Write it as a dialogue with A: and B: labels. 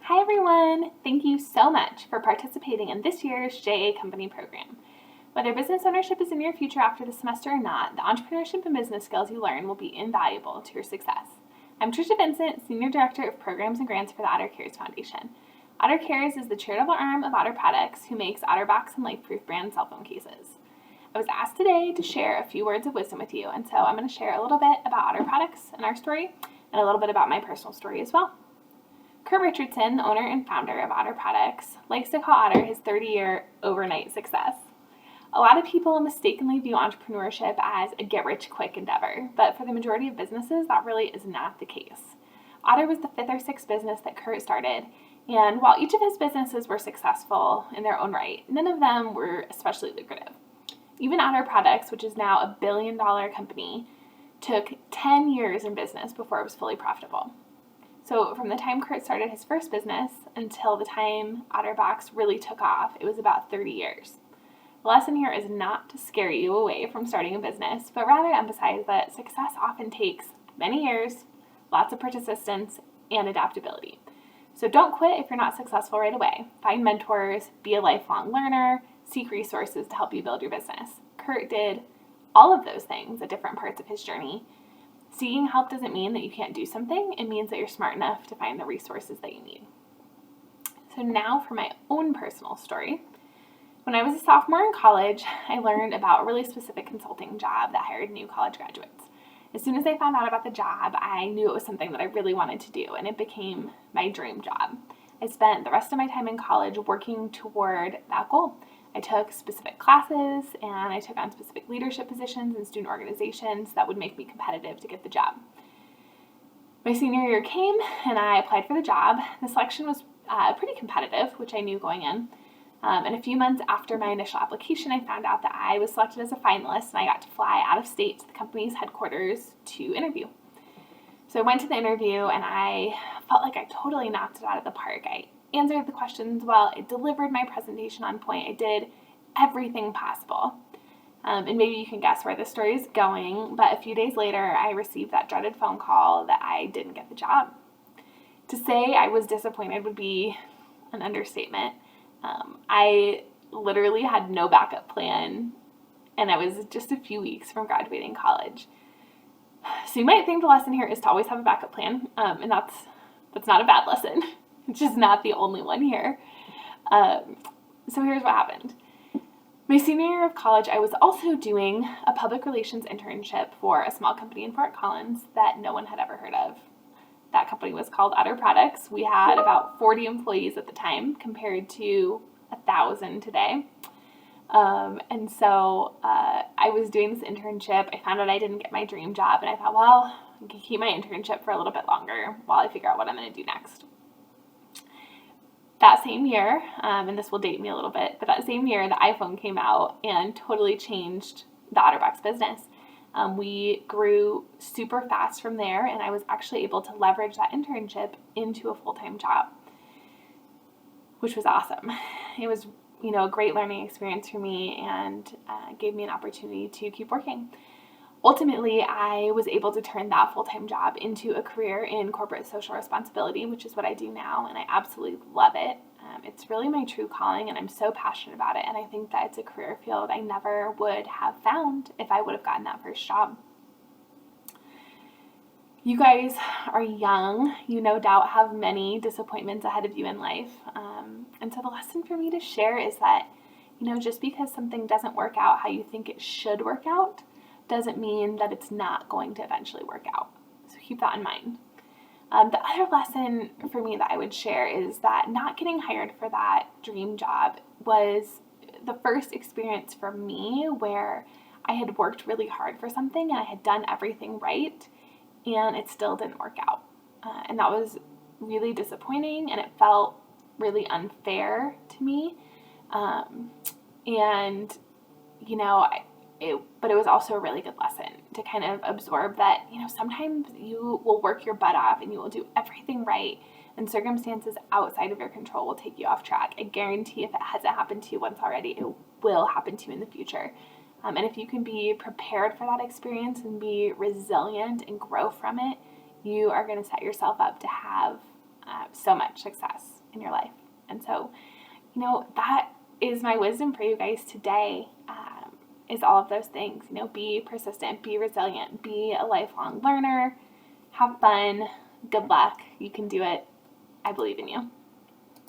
A: Hi everyone! Thank you so much for participating in this year's JA Company program. Whether business ownership is in your future after the semester or not, the entrepreneurship and business skills you learn will be invaluable to your success. I'm Tricia Vincent, Senior Director of Programs and Grants for the OtterCares Foundation. OtterCares is the charitable arm of Otter Products, who makes OtterBox and LifeProof brand cell phone cases. I was asked today to share a few words of wisdom with you, and so I'm going to share a little bit about Otter Products and our story, and a little bit about my personal story as well. Kurt Richardson, the owner and founder of Otter Products, likes to call Otter his 30-year overnight success. A lot of people mistakenly view entrepreneurship as a get-rich-quick endeavor, but for the majority of businesses, that really is not the case. Otter was the fifth or sixth business that Kurt started, and while each of his businesses were successful in their own right, none of them were especially lucrative. Even Otter Products, which is now a billion-dollar company, took 10 years in business before it was fully profitable. So from the time Kurt started his first business until the time OtterBox really took off, it was about 30 years. The lesson here is not to scare you away from starting a business, but rather emphasize that success often takes many years, lots of persistence, and adaptability. So don't quit if you're not successful right away. Find mentors, be a lifelong learner, seek resources to help you build your business. Kurt did all of those things at different parts of his journey. Seeking help doesn't mean that you can't do something. It means that you're smart enough to find the resources that you need. So now for my own personal story. When I was a sophomore in college, I learned about a really specific consulting job that hired new college graduates. As soon as I found out about the job, I knew it was something that I really wanted to do, and it became my dream job. I spent the rest of my time in college working toward that goal. I took specific classes and I took on specific leadership positions in student organizations that would make me competitive to get the job. My senior year came and I applied for the job. The selection was pretty competitive, which I knew going in. And a few months after my initial application, I found out that I was selected as a finalist and I got to fly out of state to the company's headquarters to interview. So I went to the interview and I felt like I totally knocked it out of the park. I answered the questions well, I delivered my presentation on point, I did everything possible. And maybe you can guess where this story is going, but a few days later, I received that dreaded phone call that I didn't get the job. To say I was disappointed would be an understatement. I literally had no backup plan, and I was just a few weeks from graduating college. So you might think the lesson here is to always have a backup plan, and that's not a bad lesson. It's just not the only one here. So here's what happened. My senior year of college, I was also doing a public relations internship for a small company in Fort Collins that no one had ever heard of. That company was called Otter Products. We had about 40 employees at the time compared to 1,000 today. And so I was doing this internship. I found out I didn't get my dream job, and I thought, well, I can keep my internship for a little bit longer while I figure out what I'm going to do next. That same year, and this will date me a little bit, but that same year the iPhone came out and totally changed the OtterBox business. We grew super fast from there, and I was actually able to leverage that internship into a full-time job, which was awesome. It was, a great learning experience for me and gave me an opportunity to keep working. Ultimately, I was able to turn that full-time job into a career in corporate social responsibility, which is what I do now, and I absolutely love it. It's really my true calling, and I'm so passionate about it, and I think that it's a career field I never would have found if I would have gotten that first job. You guys are young. You no doubt have many disappointments ahead of you in life, and so the lesson for me to share is that, just because something doesn't work out how you think it should work out, doesn't mean that it's not going to eventually work out. So keep that in mind. The other lesson for me that I would share is that not getting hired for that dream job was the first experience for me where I had worked really hard for something and I had done everything right and it still didn't work out. And that was really disappointing and it felt really unfair to me. But it was also a really good lesson to kind of absorb that, sometimes you will work your butt off and you will do everything right and circumstances outside of your control will take you off track. I guarantee if it hasn't happened to you once already, it will happen to you in the future. And if you can be prepared for that experience and be resilient and grow from it, you are going to set yourself up to have so much success in your life. And so, that is my wisdom for you guys today, is all of those things. Be persistent, be resilient, be a lifelong learner, have fun, good luck. You can do it. I believe in you.